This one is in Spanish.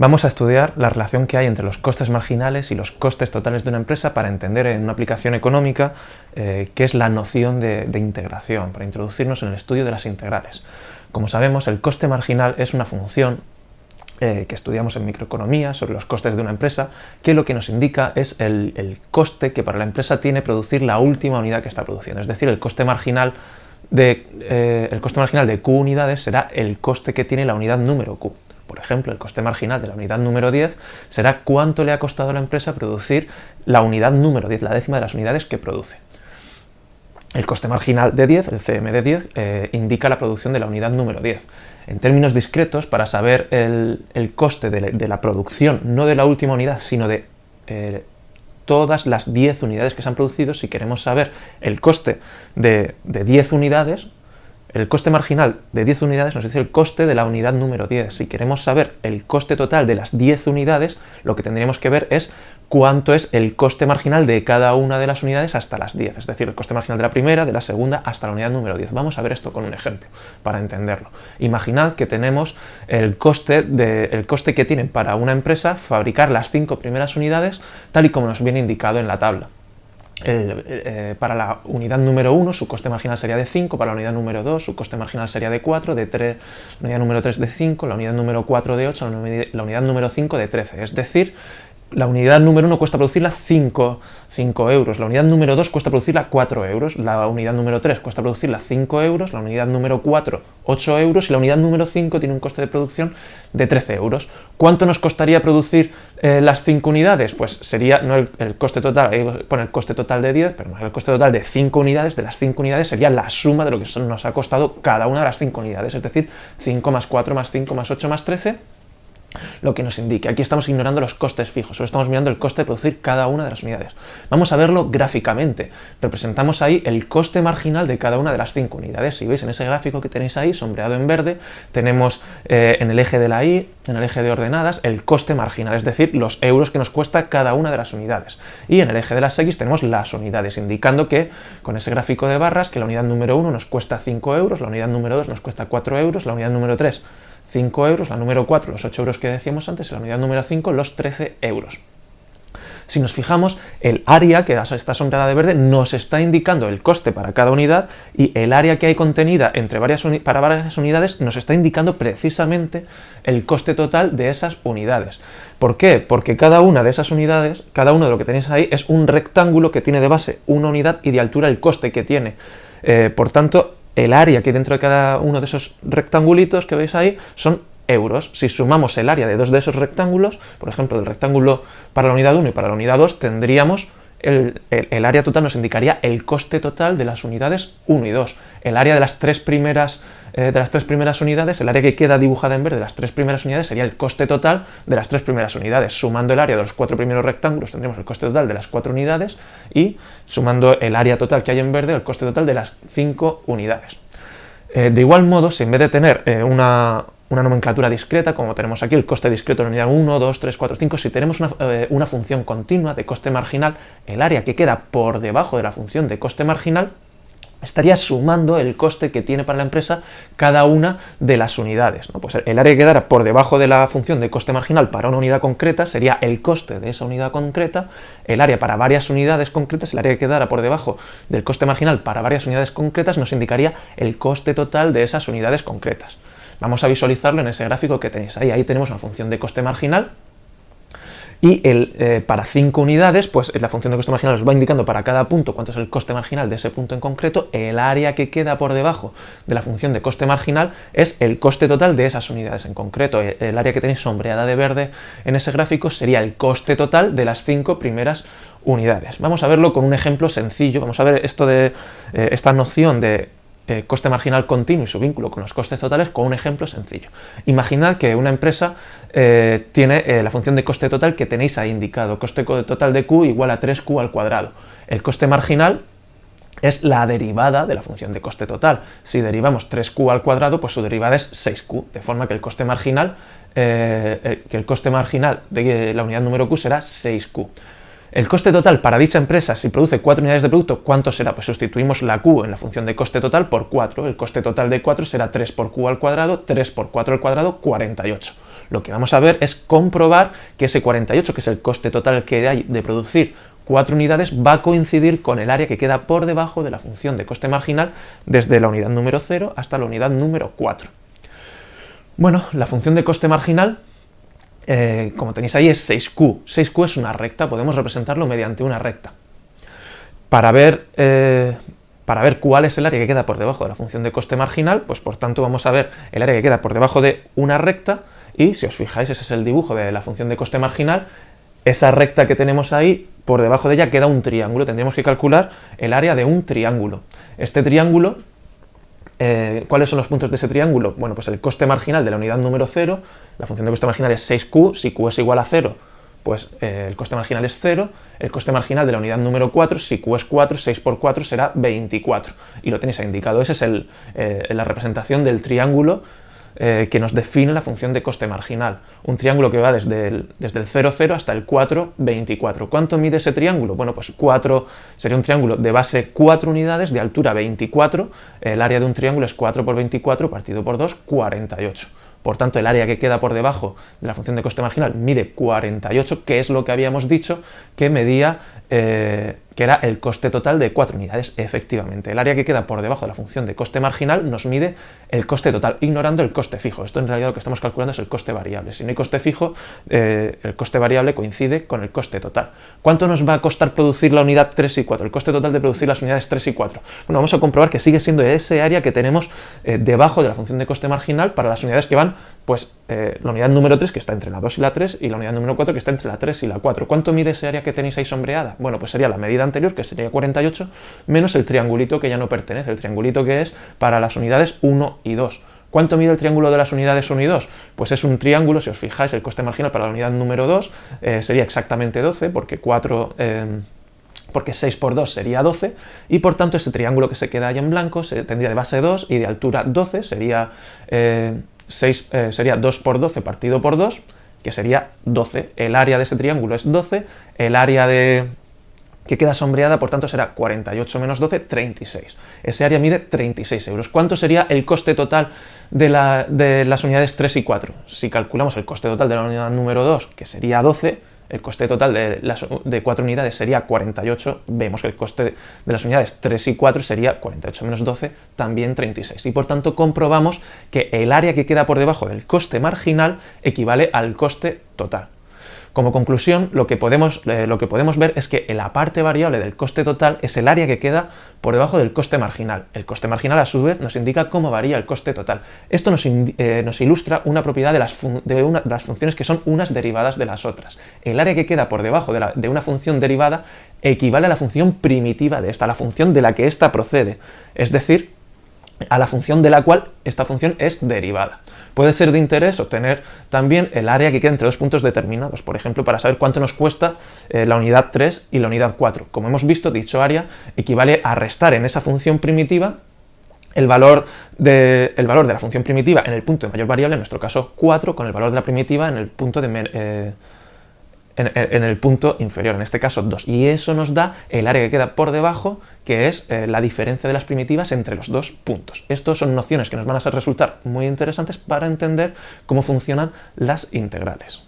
Vamos a estudiar la relación que hay entre los costes marginales y los costes totales de una empresa para entender en una aplicación económica qué es la noción de integración, para introducirnos en el estudio de las integrales. Como sabemos, el coste marginal es una función que estudiamos en microeconomía sobre los costes de una empresa, que lo que nos indica es el coste que para la empresa tiene producir la última unidad que está produciendo. Es decir, el coste marginal de Q unidades será el coste que tiene la unidad número Q. Por ejemplo, el coste marginal de la unidad número 10 será cuánto le ha costado a la empresa producir la unidad número 10, la décima de las unidades que produce. El coste marginal de 10, el CM de 10, indica la producción de la unidad número 10. En términos discretos, para saber el coste de la producción, no de la última unidad, sino de todas las 10 unidades que se han producido, si queremos saber el coste de 10 unidades, el coste marginal de 10 unidades nos dice el coste de la unidad número 10. Si queremos saber el coste total de las 10 unidades, lo que tendríamos que ver es cuánto es el coste marginal de cada una de las unidades hasta las 10. Es decir, el coste marginal de la primera, de la segunda, hasta la unidad número 10. Vamos a ver esto con un ejemplo, para entenderlo. Imaginad que tenemos el coste que tienen para una empresa fabricar las 5 primeras unidades, tal y como nos viene indicado en la tabla. Para la unidad número 1 su coste marginal sería de 5, para la unidad número 2 su coste marginal sería de 4, la unidad número 3 de 5, la unidad número 4 de 8, la unidad número 5 de 13. Es decir, la unidad número 1 cuesta producirla 5 euros, la unidad número 2 cuesta producirla 4 euros, la unidad número 3 cuesta producirla 5 euros, la unidad número 4 8 euros y la unidad número 5 tiene un coste de producción de 13 euros. ¿Cuánto nos costaría producir las 5 unidades? Pues sería, no el coste total, ahí pone el coste total de 10, pero no, el coste total de 5 unidades, de las 5 unidades sería la suma de lo que nos ha costado cada una de las 5 unidades, es decir, 5 más 4 más 5 más 8 más 13, lo que nos indique. Aquí estamos ignorando los costes fijos, solo estamos mirando el coste de producir cada una de las unidades. Vamos a verlo gráficamente. Representamos ahí el coste marginal de cada una de las 5 unidades. Si veis en ese gráfico que tenéis ahí, sombreado en verde, tenemos en el eje de la Y, en el eje de ordenadas, el coste marginal, es decir, los euros que nos cuesta cada una de las unidades. Y en el eje de las X tenemos las unidades, indicando que, con ese gráfico de barras, que la unidad número 1 nos cuesta 5 euros, la unidad número 2 nos cuesta 4 euros, la unidad número 3 5 euros, la número 4 los 8 euros que decíamos antes y la unidad número 5 los 13 euros. Si nos fijamos, el área que está sombreada de verde nos está indicando el coste para cada unidad y el área que hay contenida para varias unidades nos está indicando precisamente el coste total de esas unidades. ¿Por qué? Porque cada una de esas unidades, cada uno de lo que tenéis ahí es un rectángulo que tiene de base una unidad y de altura el coste que tiene. Por tanto, el área que hay dentro de cada uno de esos rectangulitos que veis ahí son euros. Si sumamos el área de dos de esos rectángulos, por ejemplo, del rectángulo para la unidad 1 y para la unidad 2, tendríamos el área total, nos indicaría el coste total de las unidades 1 y 2. El área de las tres primeras unidades, el área que queda dibujada en verde de las 3 primeras unidades sería el coste total de las 3 primeras unidades. Sumando el área de los 4 primeros rectángulos tendremos el coste total de las 4 unidades y sumando el área total que hay en verde, el coste total de las 5 unidades. De igual modo, si en vez de tener una nomenclatura discreta, como tenemos aquí el coste discreto de la unidad 1, 2, 3, 4, 5, si tenemos una función continua de coste marginal, el área que queda por debajo de la función de coste marginal estaría sumando el coste que tiene para la empresa cada una de las unidades, ¿no? Pues el área que quedara por debajo de la función de coste marginal para una unidad concreta sería el coste de esa unidad concreta, el área para varias unidades concretas, el área que quedara por debajo del coste marginal para varias unidades concretas nos indicaría el coste total de esas unidades concretas. Vamos a visualizarlo en ese gráfico que tenéis ahí. Ahí tenemos una función de coste marginal y para 5 unidades, pues la función de coste marginal os va indicando para cada punto cuánto es el coste marginal de ese punto en concreto. El área que queda por debajo de la función de coste marginal es el coste total de esas unidades en concreto. El área que tenéis sombreada de verde en ese gráfico sería el coste total de las 5 primeras unidades. Vamos a verlo con un ejemplo sencillo. Vamos a ver esta noción de coste marginal continuo y su vínculo con los costes totales con un ejemplo sencillo. Imaginad que una empresa tiene la función de coste total que tenéis ahí indicado, coste total de Q igual a 3Q al cuadrado. El coste marginal es la derivada de la función de coste total. Si derivamos 3Q al cuadrado, pues su derivada es 6Q, de forma que el coste marginal de la unidad número Q será 6Q. El coste total para dicha empresa, si produce 4 unidades de producto, ¿cuánto será? Pues sustituimos la Q en la función de coste total por 4. El coste total de 4 será 3 por Q al cuadrado, 3 por 4 al cuadrado, 48. Lo que vamos a ver es comprobar que ese 48, que es el coste total que hay de producir 4 unidades, va a coincidir con el área que queda por debajo de la función de coste marginal desde la unidad número 0 hasta la unidad número 4. Bueno, la función de coste marginal, como tenéis ahí, es 6Q. 6Q es una recta, podemos representarlo mediante una recta. Para ver cuál es el área que queda por debajo de la función de coste marginal, pues por tanto vamos a ver el área que queda por debajo de una recta, y si os fijáis, ese es el dibujo de la función de coste marginal. Esa recta que tenemos ahí, por debajo de ella queda un triángulo. Tendríamos que calcular el área de un triángulo. Este triángulo, ¿cuáles son los puntos de ese triángulo? Bueno, pues el coste marginal de la unidad número 0, la función de coste marginal es 6Q, si Q es igual a 0, pues el coste marginal es 0, el coste marginal de la unidad número 4, si Q es 4, 6 por 4 será 24, y lo tenéis ahí indicado. Esa es la representación del triángulo que nos define la función de coste marginal. Un triángulo que va desde el 0, 0 hasta el 4, 24. ¿Cuánto mide ese triángulo? Bueno, pues 4 sería un triángulo de base 4 unidades, de altura 24. El área de un triángulo es 4 por 24 partido por 2, 48. Por tanto, el área que queda por debajo de la función de coste marginal mide 48, que es lo que habíamos dicho que medía, que era el coste total de 4 unidades. Efectivamente, el área que queda por debajo de la función de coste marginal nos mide el coste total, ignorando el coste fijo. Esto en realidad lo que estamos calculando es el coste variable. Si no hay coste fijo, el coste variable coincide con el coste total. ¿Cuánto nos va a costar producir la unidad 3 y 4? El coste total de producir las unidades 3 y 4. Bueno, vamos a comprobar que sigue siendo ese área que tenemos debajo de la función de coste marginal para las unidades que van, pues, la unidad número 3, que está entre la 2 y la 3, y la unidad número 4, que está entre la 3 y la 4. ¿Cuánto mide ese área que tenéis ahí sombreada? Bueno, pues sería la medida anterior, que sería 48, menos el triangulito que ya no pertenece, el triangulito que es para las unidades 1 y 2. ¿Cuánto mide el triángulo de las unidades 1 y 2? Pues es un triángulo, si os fijáis, el coste marginal para la unidad número 2 sería exactamente 12, porque 6 por 2 sería 12, y por tanto ese triángulo que se queda ahí en blanco tendría de base 2 y de altura 12, sería 2 por 12 partido por 2, que sería 12. El área de ese triángulo es 12, el área que queda sombreada, por tanto, será 48 menos 12, 36. Ese área mide 36 euros. ¿Cuánto sería el coste total de las unidades 3 y 4? Si calculamos el coste total de la unidad número 2, que sería 12, el coste total de 4 unidades sería 48, vemos que el coste de las unidades 3 y 4 sería 48 menos 12, también 36. Y por tanto comprobamos que el área que queda por debajo del coste marginal equivale al coste total. Como conclusión, lo que podemos ver es que la parte variable del coste total es el área que queda por debajo del coste marginal. El coste marginal, a su vez, nos indica cómo varía el coste total. Esto nos ilustra una propiedad de las funciones que son unas derivadas de las otras. El área que queda por debajo de una función derivada equivale a la función primitiva de esta, a la función de la que ésta procede. Es decir, a la función de la cual esta función es derivada. Puede ser de interés obtener también el área que queda entre dos puntos determinados, por ejemplo, para saber cuánto nos cuesta la unidad 3 y la unidad 4. Como hemos visto, dicho área equivale a restar en esa función primitiva el valor de la función primitiva en el punto de mayor variable, en nuestro caso 4, con el valor de la primitiva en el punto en el punto inferior, en este caso 2, y eso nos da el área que queda por debajo, que es la diferencia de las primitivas entre los dos puntos. Estas son nociones que nos van a resultar muy interesantes para entender cómo funcionan las integrales.